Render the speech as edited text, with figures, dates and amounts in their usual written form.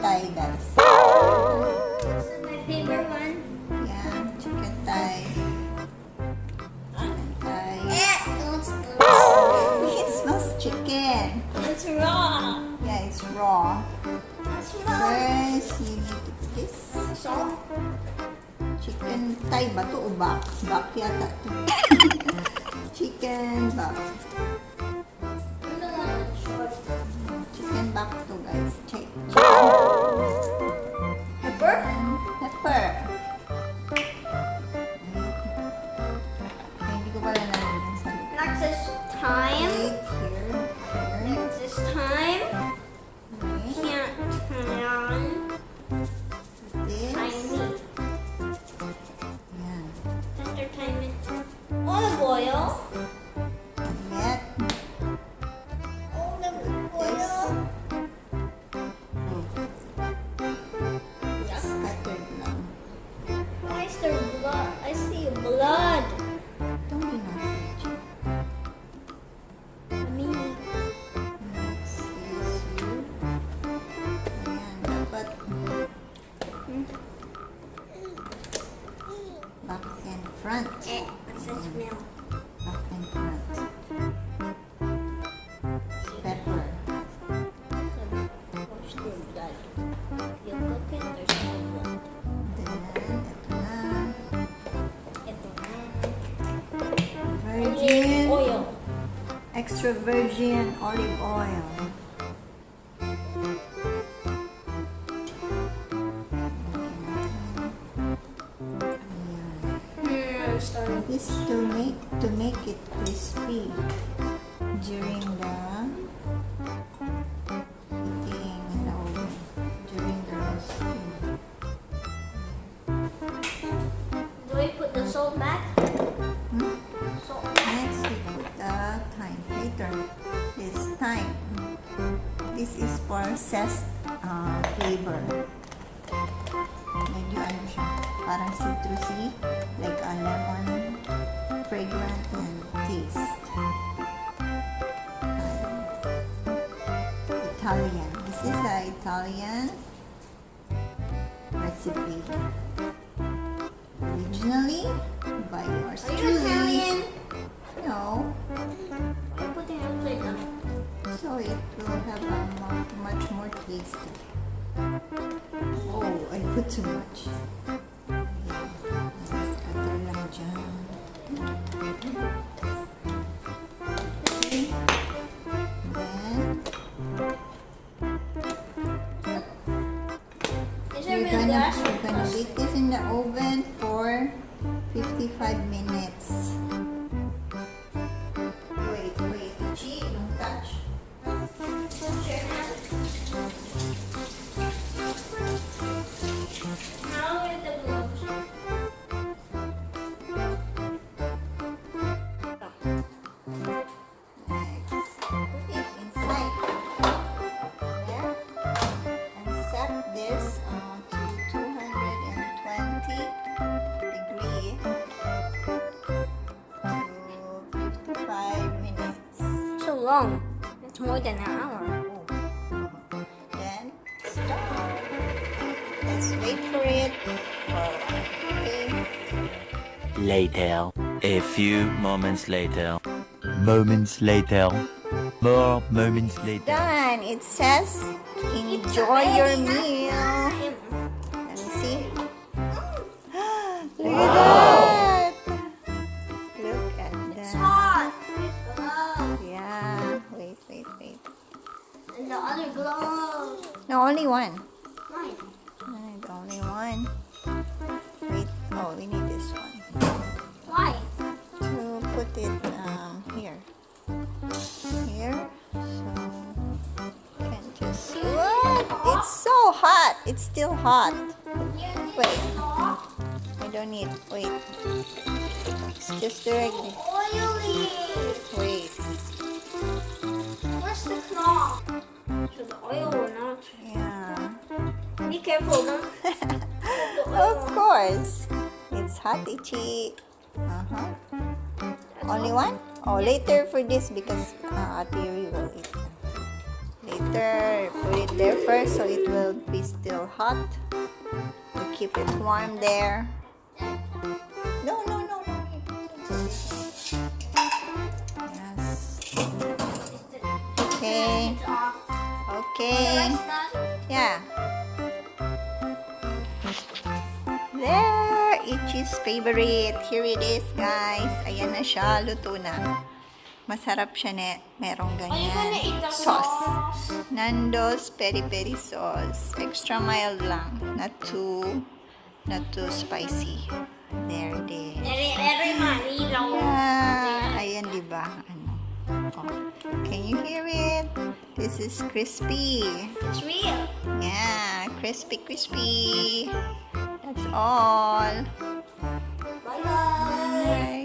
thigh, guys. This is my favorite one. Yeah, chicken thigh. Chicken thigh. It smells chicken. It's raw. Yeah, it's raw. That's raw. First, you need to put this. Salt. Chicken thigh ba to o back? Back yata to. Chicken back. I'm the one that's short. Chicken back to, guys. Check. Pepper. Pepper. Ay, hindi ko pala nalagyan sa likod. Next is thyme. Wait, here. Next is thyme. Okay. Can't turn This. thyme. Yan. After thyme in olive oil. Net. Olive This. oil. Oh, scattered lang. Why is there blood? I see blood. Don't be nasty, Chick. Me. Next is you. Ayan, dapat back and front. What's the smell? Back and front. Pepper. Wash the blood. You cook it, there's no blood. Then, ito na. Ito na. Virgin. Oil. Extra virgin olive oil. Ayan. Starting. This to make it crispy during the heating in the oven, during the roasting. Do I put the salt back? Hmm? Salt. Next, we put the thyme. Later, this thyme. This is for zest flavor. Medyo ano siya, parang citrusy, like a lemon, fragrant and taste. Italian. This is the Italian recipe. Originally by yours Are you truly. Italian? No. I put it upside down. So it will have a much more taste. Oh, I put too much. Scatter lang dyan. Okay. Then, Is there real gas? we're gonna bake this in the oven for 55 minutes. Wait, Chi, don't touch. Now with the gloves. Next, put it inside there and set this to 220 degree to 55 minutes. So long. It's more than an hour. Then stop. Let's wait for it for a while. Okay. Later. A few moments later. Moments later. More moments later. Done. It says enjoy your meal. Let me see. Look at that. Look at It's that. hot. It's gloves. Yeah. Wait. And the other gloves. No, only one. Mine. Only one. Wait. Oh, we need this one Why? to put it here. Here. So can just what? It's so hot. It's still hot. Wait. I don't need. Wait. It's just directly. Oily. Wait. Where's the claw? So the oil will not. Yeah. Be careful, Mom. Of course. It's hot, itchy. Only one? Oh, later for this because Ate Yuri will eat. Later, put it there first so it will be still hot. To keep it warm there. No. Yes. Okay. It's off. Okay. It's not. Yeah. There, Ichi's favorite. Here it is, guys. Ayan na siya, luto na. Masarap siya, merong Are you gonna eat ganyan. the Sauce. Nando's peri-peri sauce. Extra mild lang. Not too spicy. There it is. Very malinaw. Yeah. Ayan, di ba? Ano? Oh. Can you hear it? This is crispy. It's real. Yeah, crispy. That's all. Bye-bye. Bye.